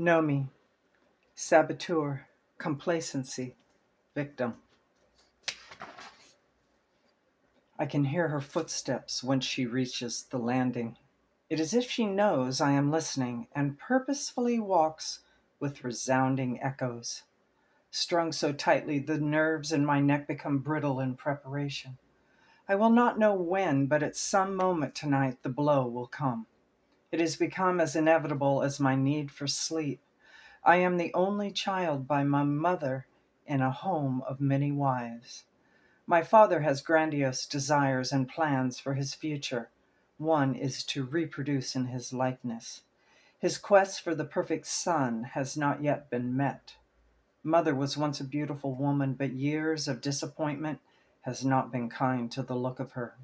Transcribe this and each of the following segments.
Noemi, saboteur, complacency, victim. I can hear her footsteps when she reaches the landing. It is as if she knows I am listening and purposefully walks with resounding echoes. Strung so tightly, the nerves in my neck become brittle in preparation. I will not know when, but at some moment tonight the blow will come. It has become as inevitable as my need for sleep. I am the only child by my mother in a home of many wives. My father has grandiose desires and plans for his future. One is to reproduce in his likeness. His quest for the perfect son has not yet been met. Mother was once a beautiful woman, but years of disappointment has not been kind to the look of her.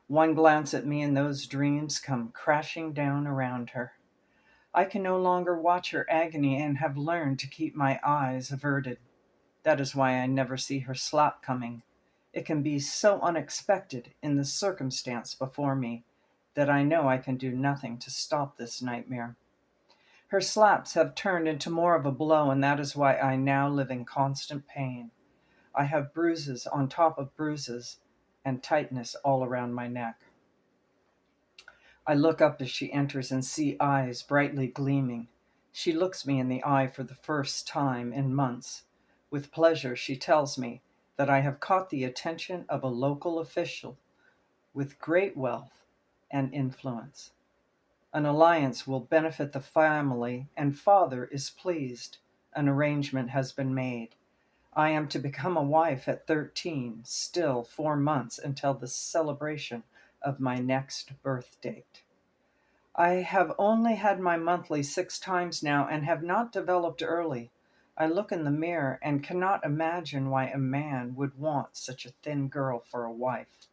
One glance at me and those dreams come crashing down around her. I can no longer watch her agony and have learned to keep my eyes averted. That is why I never see her slap coming. It can be so unexpected in the circumstance before me that I know I can do nothing to stop this nightmare. Her slaps have turned into more of a blow, and that is why I now live in constant pain. I have bruises on top of bruises and tightness all around my neck. I look up as she enters and see eyes brightly gleaming. She looks me in the eye for the first time in months. With pleasure, she tells me that I have caught the attention of a local official with great wealth and influence. An alliance will benefit the family, and father is pleased. An arrangement has been made. I am to become a wife at 13, still 4 months until the celebration of my next birth date. I have only had my monthly 6 times now and have not developed early. I look in the mirror and cannot imagine why a man would want such a thin girl for a wife.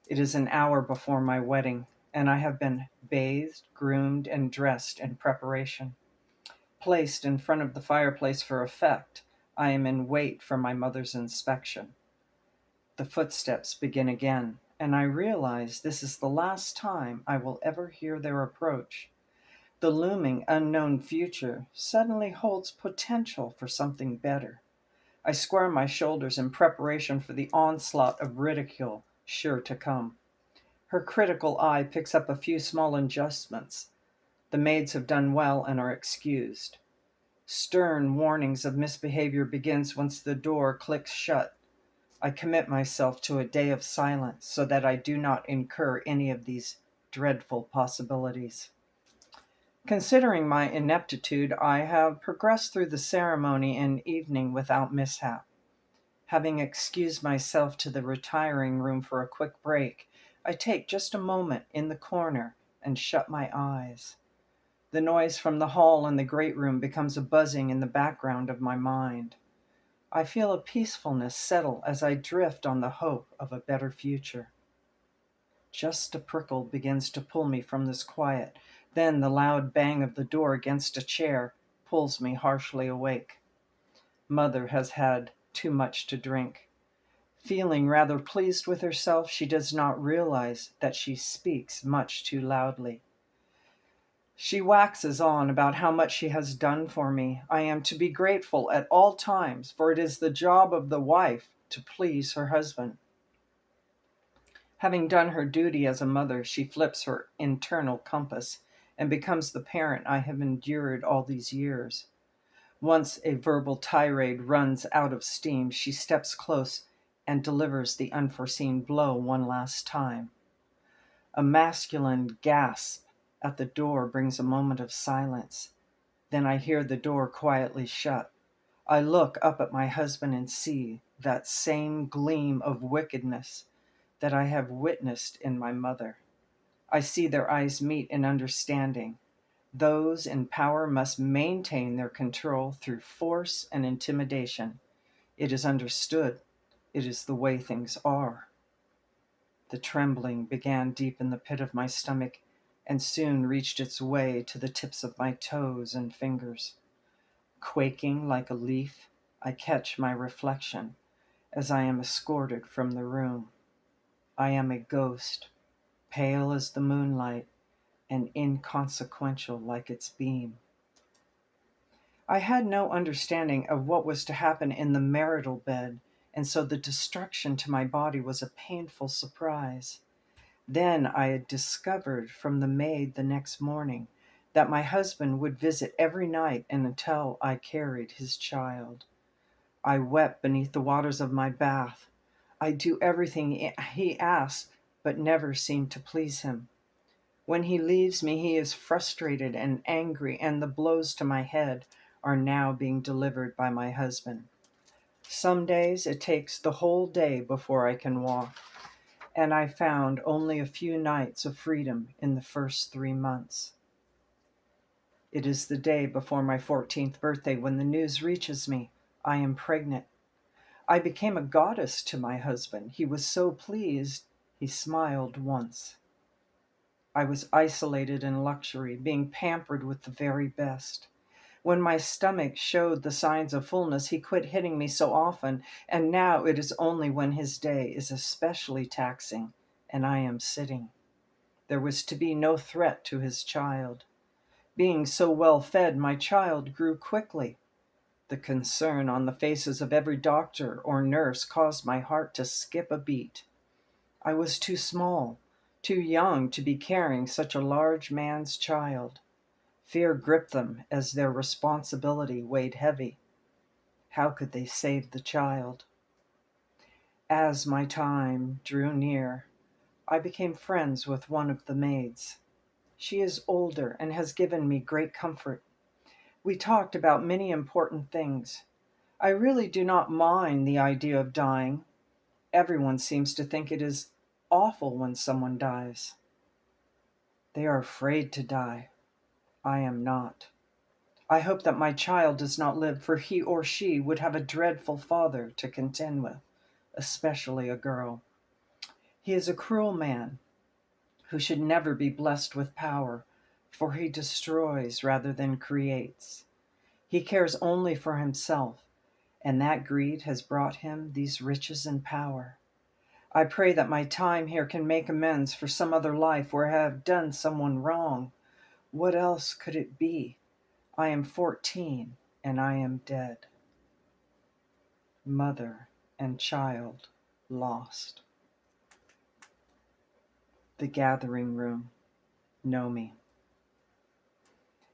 It is an hour before my wedding, and I have been bathed, groomed, and dressed in preparation. Placed in front of the fireplace for effect, I am in wait for my mother's inspection. The footsteps begin again, and I realize this is the last time I will ever hear their approach. The looming unknown future suddenly holds potential for something better. I square my shoulders in preparation for the onslaught of ridicule sure to come. Her critical eye picks up a few small adjustments. The maids have done well and are excused. Stern warnings of misbehavior begins once the door clicks shut. I commit myself to a day of silence so that I do not incur any of these dreadful possibilities. Considering my ineptitude, I have progressed through the ceremony and evening without mishap. Having excused myself to the retiring room for a quick break, I take just a moment in the corner and shut my eyes. The noise from the hall and the great room becomes a buzzing in the background of my mind. I feel a peacefulness settle as I drift on the hope of a better future. Just a prickle begins to pull me from this quiet. Then the loud bang of the door against a chair pulls me harshly awake. Mother has had too much to drink. Feeling rather pleased with herself, she does not realize that she speaks much too loudly. She waxes on about how much she has done for me. I am to be grateful at all times, for it is the job of the wife to please her husband. Having done her duty as a mother, she flips her internal compass and becomes the parent I have endured all these years. Once a verbal tirade runs out of steam, she steps close and delivers the unforeseen blow one last time. A masculine gasp at the door brings a moment of silence. Then I hear the door quietly shut. I look up at my husband and see that same gleam of wickedness that I have witnessed in my mother. I see their eyes meet in understanding. Those in power must maintain their control through force and intimidation. It is understood. It is the way things are. The trembling began deep in the pit of my stomach and soon reached its way to the tips of my toes and fingers. Quaking like a leaf, I catch my reflection as I am escorted from the room. I am a ghost, pale as the moonlight and inconsequential like its beam. I had no understanding of what was to happen in the marital bed, and so the destruction to my body was a painful surprise. Then I had discovered from the maid the next morning that my husband would visit every night and until I carried his child. I wept beneath the waters of my bath. I do everything he asks, but never seem to please him. When he leaves me, he is frustrated and angry, and the blows to my head are now being delivered by my husband. Some days it takes the whole day before I can walk, and I found only a few nights of freedom in the first 3 months. It is the day before my 14th birthday when the news reaches me. I am pregnant. I became a goddess to my husband. He was so pleased, he smiled once. I was isolated in luxury, being pampered with the very best. When my stomach showed the signs of fullness, he quit hitting me so often, and now it is only when his day is especially taxing and I am sitting. There was to be no threat to his child. Being so well fed, my child grew quickly. The concern on the faces of every doctor or nurse caused my heart to skip a beat. I was too small, too young to be carrying such a large man's child. Fear gripped them as their responsibility weighed heavy. How could they save the child? As my time drew near, I became friends with one of the maids. She is older and has given me great comfort. We talked about many important things. I really do not mind the idea of dying. Everyone seems to think it is awful when someone dies. They are afraid to die. I am not. I hope that my child does not live, for he or she would have a dreadful father to contend with, especially a girl. He is a cruel man who should never be blessed with power, for he destroys rather than creates. He cares only for himself, and that greed has brought him these riches and power. I pray that my time here can make amends for some other life where I have done someone wrong. What else could it be? I am 14 and I am dead. Mother and child lost. The gathering room. Noemi.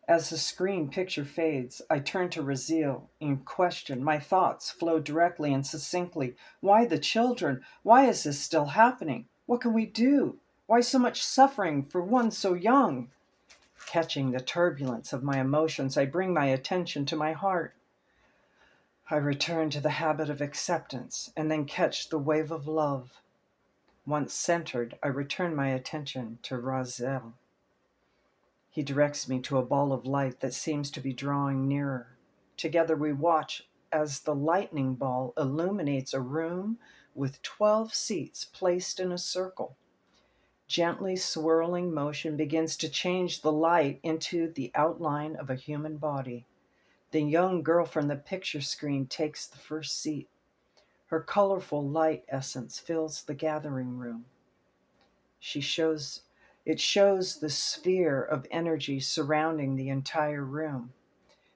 As the screen picture fades, I turn to Raziel in question. My thoughts flow directly and succinctly. Why the children? Why is this still happening? What can we do? Why so much suffering for one so young? Catching the turbulence of my emotions, I bring my attention to my heart. I return to the habit of acceptance and then catch the wave of love. Once centered, I return my attention to Raziel. He directs me to a ball of light that seems to be drawing nearer. Together we watch as the lightning ball illuminates a room with 12 seats placed in a circle. Gently swirling motion begins to change the light into the outline of a human body. The young girl from the picture screen takes the first seat. Her colorful light essence fills the gathering room. It shows the sphere of energy surrounding the entire room.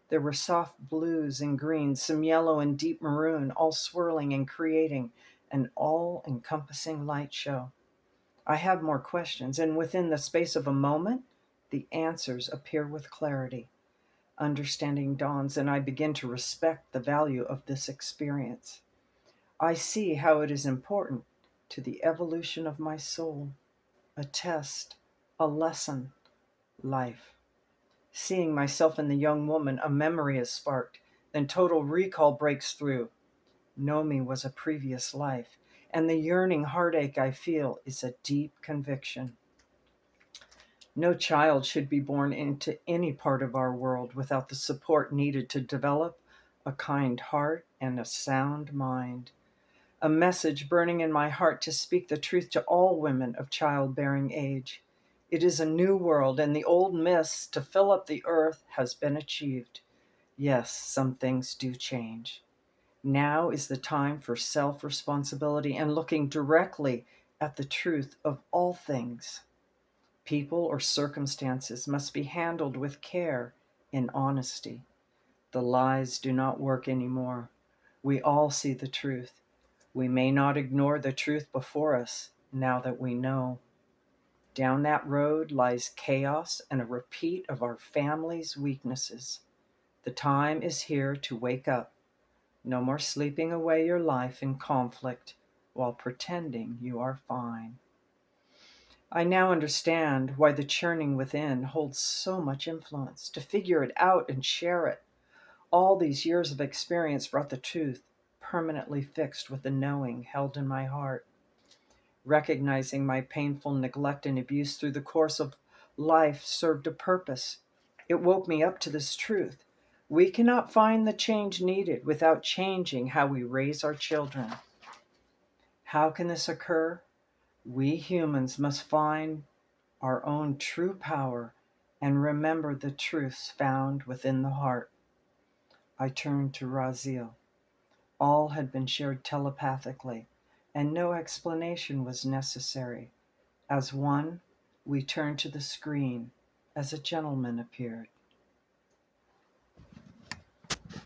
There were soft blues and greens, some yellow and deep maroon, all swirling and creating an all-encompassing light show. I have more questions, and within the space of a moment, the answers appear with clarity. Understanding dawns, and I begin to respect the value of this experience. I see how it is important to the evolution of my soul. A test, a lesson, life. Seeing myself in the young woman, a memory is sparked. Then total recall breaks through. Noemi was a previous life, and the yearning heartache I feel is a deep conviction. No child should be born into any part of our world without the support needed to develop a kind heart and a sound mind. A message burning in my heart to speak the truth to all women of childbearing age. It is a new world, and the old mist to fill up the earth has been achieved. Yes, some things do change. Now is the time for self-responsibility and looking directly at the truth of all things. People or circumstances must be handled with care and honesty. The lies do not work anymore. We all see the truth. We may not ignore the truth before us now that we know. Down that road lies chaos and a repeat of our family's weaknesses. The time is here to wake up. No more sleeping away your life in conflict while pretending you are fine. I now understand why the churning within holds so much influence. To figure it out and share it. All these years of experience brought the truth permanently fixed with the knowing held in my heart. Recognizing my painful neglect and abuse through the course of life served a purpose. It woke me up to this truth. We cannot find the change needed without changing how we raise our children. How can this occur? We humans must find our own true power and remember the truths found within the heart. I turned to Raziel. All had been shared telepathically, and no explanation was necessary. As one, we turned to the screen as a gentleman appeared.